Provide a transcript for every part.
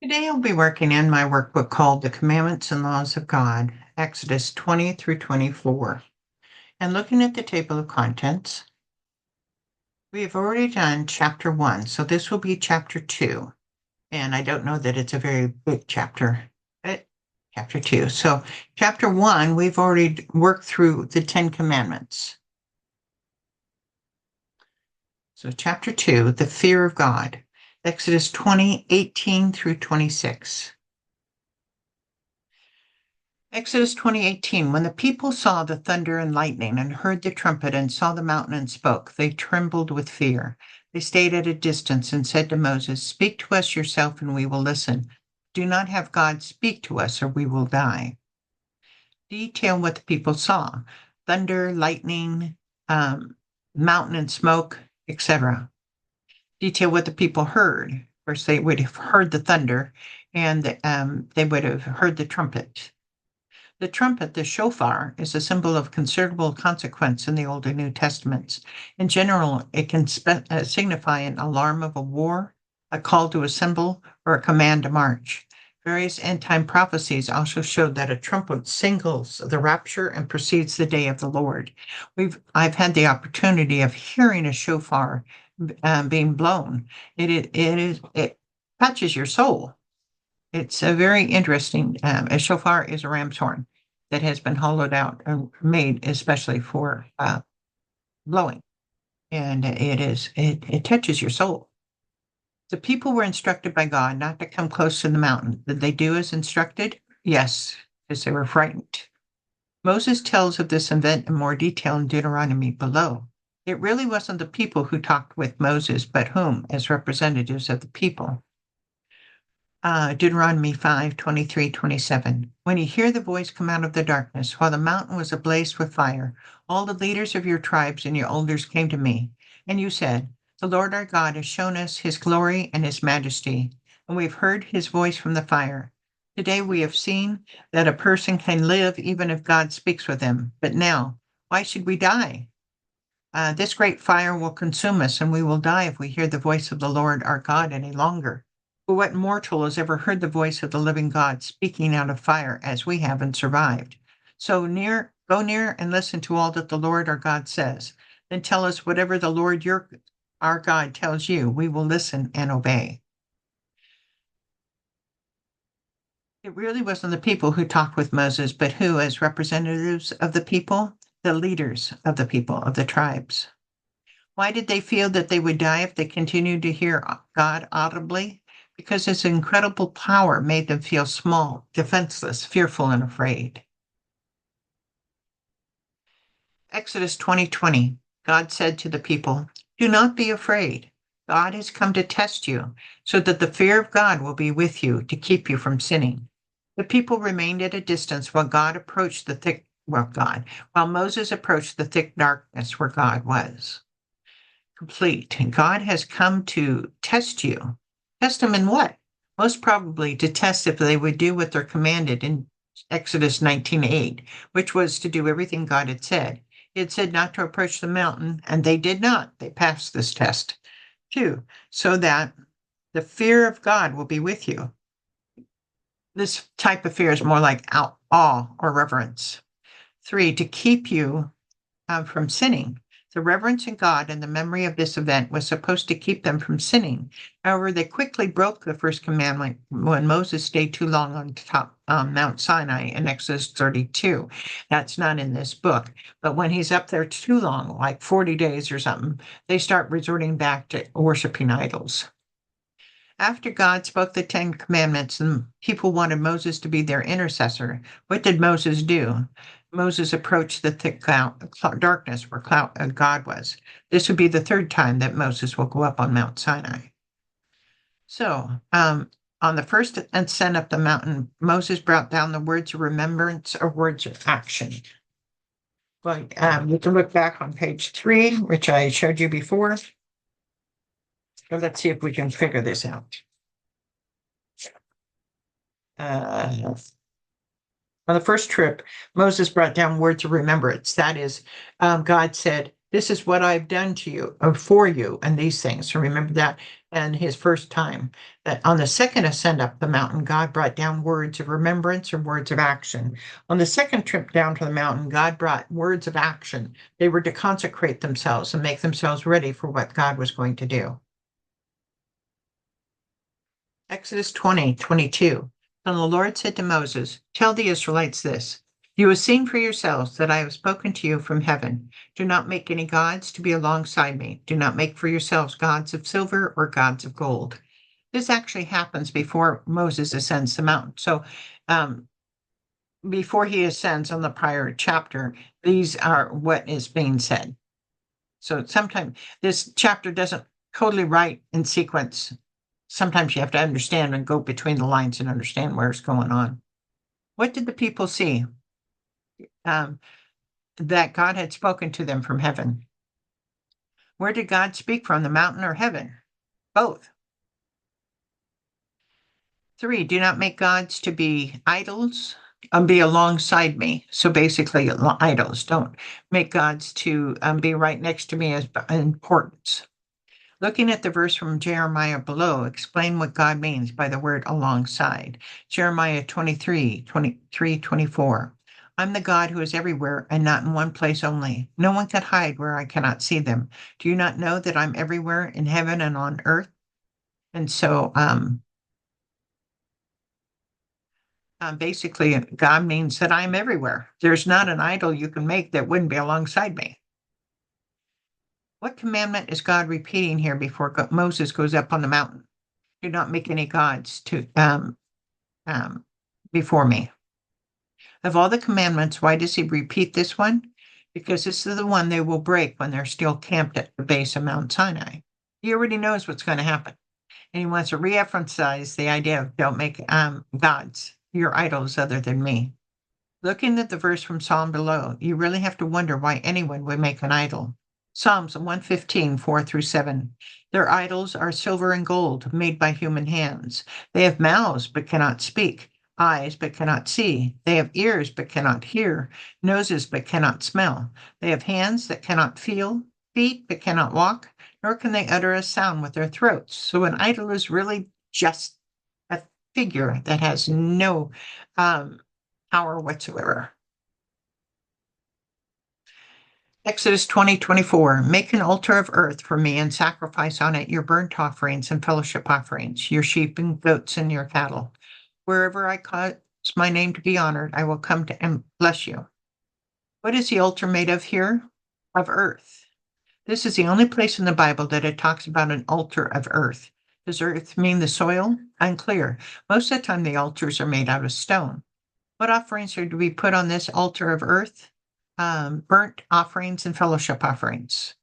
Today I'll be working in my workbook called The Commandments and Laws of God, Exodus 20 through 24. And looking at the table of contents, we have already done chapter 1, so this will be chapter 2. And I don't know that it's a very big chapter, but chapter 2. So chapter 1, we've already worked through the 10 Commandments. So chapter 2, the fear of God, Exodus 20:18 through 26. Exodus 20:18. When the people saw the thunder and lightning and heard the trumpet and saw the mountain and spoke, they trembled with fear. They stayed at a distance and said to Moses, "Speak to us yourself and we will listen. Do not have God speak to us or we will die." Detail what the people saw: thunder, lightning, um, mountain and smoke, etc. Detail what the people heard. Of course, they would have heard the thunder and they would have heard the trumpet. The trumpet, the shofar, is a symbol of considerable consequence in the Old and New Testaments. In general, it can signify an alarm of a war, a call to assemble, or a command to march. Various end time prophecies also show that a trumpet signals the rapture and precedes the day of the Lord. I've had the opportunity of hearing a shofar being blown. It touches your soul. It's a very interesting. A shofar is a ram's horn that has been hollowed out and made especially for blowing, and it touches your soul. The people were instructed by God not to come close to the mountain. Did they do as instructed? Yes, because they were frightened. Moses tells of this event in more detail in Deuteronomy below. It really wasn't the people who talked with Moses, but whom, as representatives of the people. Deuteronomy 5:23-27. When you hear the voice come out of the darkness, while the mountain was ablaze with fire, all the leaders of your tribes and your elders came to me, and you said, "The Lord our God has shown us his glory and his majesty, and we've heard his voice from the fire. Today we have seen that a person can live even if God speaks with him. But now, why should we die? This great fire will consume us, and we will die if we hear the voice of the Lord our God any longer. For what mortal has ever heard the voice of the living God speaking out of fire as we have and survived? Go near and listen to all that the Lord our God says. Then tell us whatever the Lord our God tells you. We will listen and obey." It really wasn't the people who talked with Moses, but who, as representatives of the people, the leaders of the people, of the tribes. Why did they feel that they would die if they continued to hear God audibly? Because his incredible power made them feel small, defenseless, fearful, and afraid. Exodus 20:20. God said to the people, "Do not be afraid. God has come to test you, so that the fear of God will be with you to keep you from sinning." The people remained at a distance while Moses approached the thick darkness where God was. Complete. And God has come to test you. Test them in what? Most probably to test if they would do what they're commanded in Exodus 19:8, which was to do everything God had said. He had said not to approach the mountain, and they did not. They passed this test. 2, so that the fear of God will be with you. This type of fear is more like awe or reverence. 3, to keep you from sinning. The reverence in God and the memory of this event was supposed to keep them from sinning. However, they quickly broke the first commandment when Moses stayed too long on top Mount Sinai in Exodus 32. That's not in this book, but when he's up there too long, like 40 days or something, they start resorting back to worshiping idols. After God spoke the Ten Commandments and people wanted Moses to be their intercessor, what did Moses do? Moses approached the thick darkness where God was. This would be the third time that Moses will go up on Mount Sinai. So, on the first ascent up the mountain, Moses brought down the words of remembrance or words of action. But you can look back on page 3, which I showed you before. So let's see if we can figure this out. On the first trip, Moses brought down words of remembrance. That is, God said, "This is what I've done to you, or for you, and these things." So remember that. and his first time. That on the second ascent up the mountain, God brought down words of remembrance or words of action. On the second trip down to the mountain, God brought words of action. They were to consecrate themselves and make themselves ready for what God was going to do. Exodus 20:22. Then the Lord said to Moses, tell the Israelites this. You have seen for yourselves that I have spoken to you from heaven. Do not make any gods to be alongside me. Do not make for yourselves gods of silver or gods of gold. This actually happens before Moses ascends the mountain. So, before he ascends on the prior chapter, these are what is being said. So sometimes this chapter doesn't totally write in sequence. Sometimes you have to understand and go between the lines and understand where it's going on. What did the people see? That God had spoken to them from heaven. Where did God speak from, the mountain or heaven? Both. 3, do not make gods to be idols, be alongside me. So basically, idols. Don't make gods to be right next to me as importance. Looking at the verse from Jeremiah below, explain what God means by the word alongside. Jeremiah 23:24. I'm the God who is everywhere and not in one place only. No one can hide where I cannot see them. Do you not know that I'm everywhere in heaven and on earth? And so basically, God means that I'm everywhere. There's not an idol you can make that wouldn't be alongside me. What commandment is God repeating here before Moses goes up on the mountain? Do not make any gods to before me. Of all the commandments, why does he repeat this one? Because this is the one they will break when they're still camped at the base of Mount Sinai. He already knows what's going to happen. And he wants to re-emphasize the idea of don't make gods, your idols other than me. Looking at the verse from Psalm below, you really have to wonder why anyone would make an idol. Psalms 115, 4-7. Their idols are silver and gold, made by human hands. They have mouths, but cannot speak, eyes, but cannot see. They have ears, but cannot hear, noses, but cannot smell. They have hands that cannot feel, feet, but cannot walk, nor can they utter a sound with their throats. So an idol is really just a figure that has no power whatsoever. Exodus 20:24. Make an altar of earth for me and sacrifice on it your burnt offerings and fellowship offerings, your sheep and goats and your cattle. Wherever I cause my name to be honored, I will come to and bless you. What is the altar made of here? Of earth. This is the only place in the Bible that it talks about an altar of earth. Does earth mean the soil? Unclear. Most of the time, the altars are made out of stone. What offerings are to be put on this altar of earth? Burnt offerings and fellowship offerings.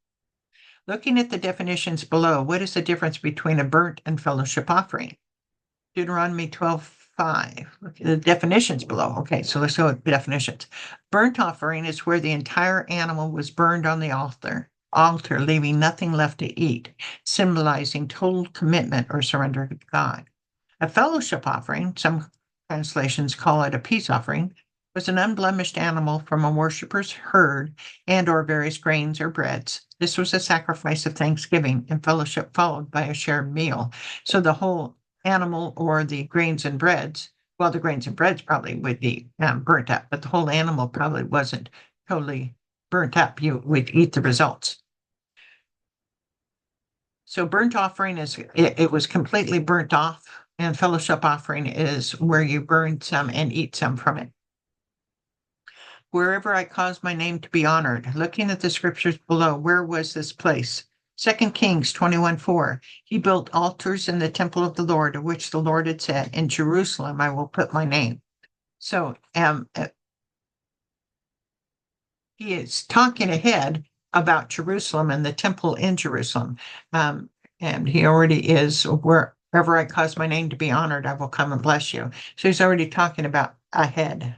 Looking at the definitions below, what is the difference between a burnt and fellowship offering? Deuteronomy 12:5. Look at the definitions below. Okay, so let's go with definitions. Burnt offering is where the entire animal was burned on the altar, leaving nothing left to eat, symbolizing total commitment or surrender to God. A fellowship offering, some translations call it a peace offering, was an unblemished animal from a worshiper's herd and or various grains or breads. This was a sacrifice of thanksgiving and fellowship followed by a shared meal. So the whole animal or the grains and breads, well, the grains and breads probably would be burnt up, but the whole animal probably wasn't totally burnt up. You would eat the results. So burnt offering is, it was completely burnt off, and fellowship offering is where you burn some and eat some from it. Wherever I cause my name to be honored. Looking at the scriptures below, where was this place? 2 Kings 21:4. He built altars in the temple of the Lord, of which the Lord had said, in Jerusalem I will put my name. So he is talking ahead about Jerusalem and the temple in Jerusalem. And he already is, wherever I cause my name to be honored, I will come and bless you. So he's already talking about ahead.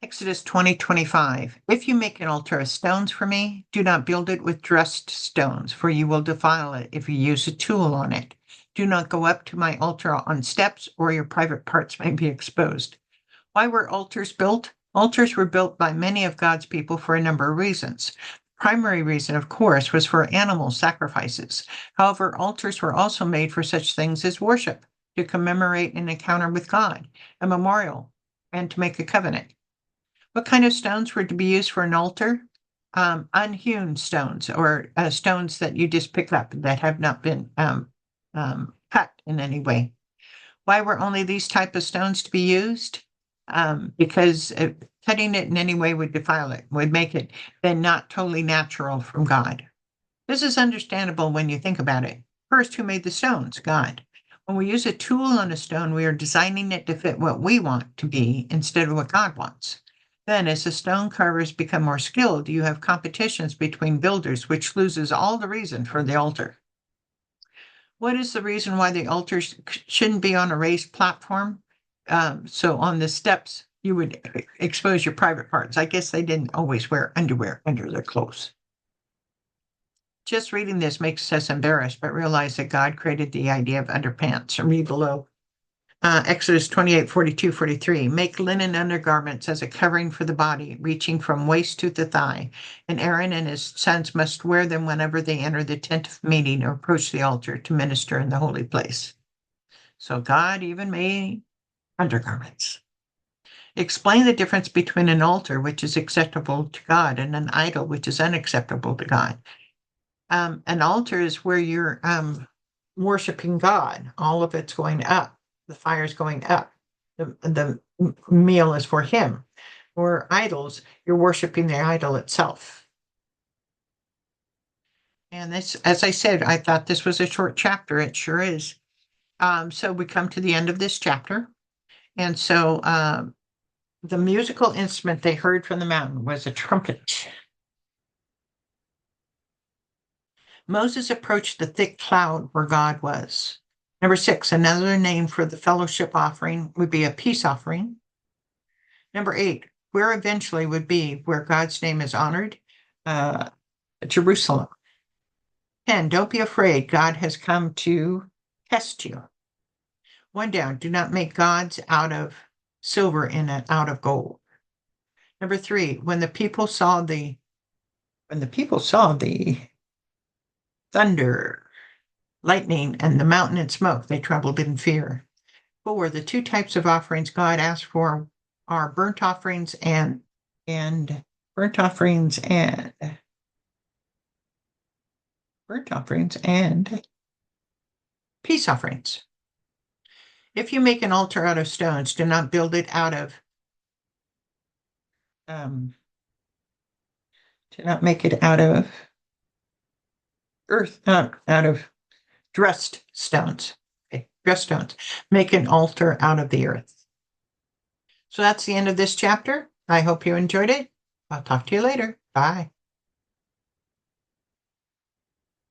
Exodus 20:25. If you make an altar of stones for me, do not build it with dressed stones, for you will defile it if you use a tool on it. Do not go up to my altar on steps, or your private parts may be exposed. Why were altars built? Altars were built by many of God's people for a number of reasons. primary reason, of course, was for animal sacrifices. However, altars were also made for such things as worship, to commemorate an encounter with God, a memorial, and to make a covenant. What kind of stones were to be used for an altar? Unhewn stones, or stones that you just pick up that have not been cut in any way. Why were only these type of stones to be used? Because cutting it in any way would defile it, would make it then not totally natural from God. This is understandable when you think about it. First, who made the stones? God. When we use a tool on a stone, we are designing it to fit what we want to be instead of what God wants. Then, as the stone carvers become more skilled, you have competitions between builders, which loses all the reason for the altar. What is the reason why the altar shouldn't be on a raised platform? So on the steps, you would expose your private parts. I guess they didn't always wear underwear under their clothes. Just reading this makes us embarrassed, but realize that God created the idea of underpants. Read below. Exodus 28, 42, 43. Make linen undergarments as a covering for the body, reaching from waist to the thigh. And Aaron and his sons must wear them whenever they enter the tent of meeting or approach the altar to minister in the holy place. So God even made undergarments. Explain the difference between an altar, which is acceptable to God, and an idol, which is unacceptable to God. An altar is where you're worshiping God. All of it's going up. The fire's going up. The meal is for him. Or idols, you're worshiping the idol itself. And this, as I said, I thought this was a short chapter. It sure is. So we come to the end of this chapter. And so the musical instrument they heard from the mountain was a trumpet. Moses approached the thick cloud where God was. Number 6, another name for the fellowship offering would be a peace offering. Number 8, where eventually would be where God's name is honored, Jerusalem. 10, don't be afraid. God has come to test you. 1 down, do not make gods out of silver and out of gold. Number 3, when the people saw the thunder, lightning, and the mountain and smoke, they trembled in fear. 4, the 2 types of offerings God asked for are burnt offerings and peace offerings. If you make an altar out of stones, do not build it out of earth, out of dressed stones. Okay, dressed stones. Make an altar out of the earth. So that's the end of this chapter. I hope you enjoyed it. I'll talk to you later. Bye.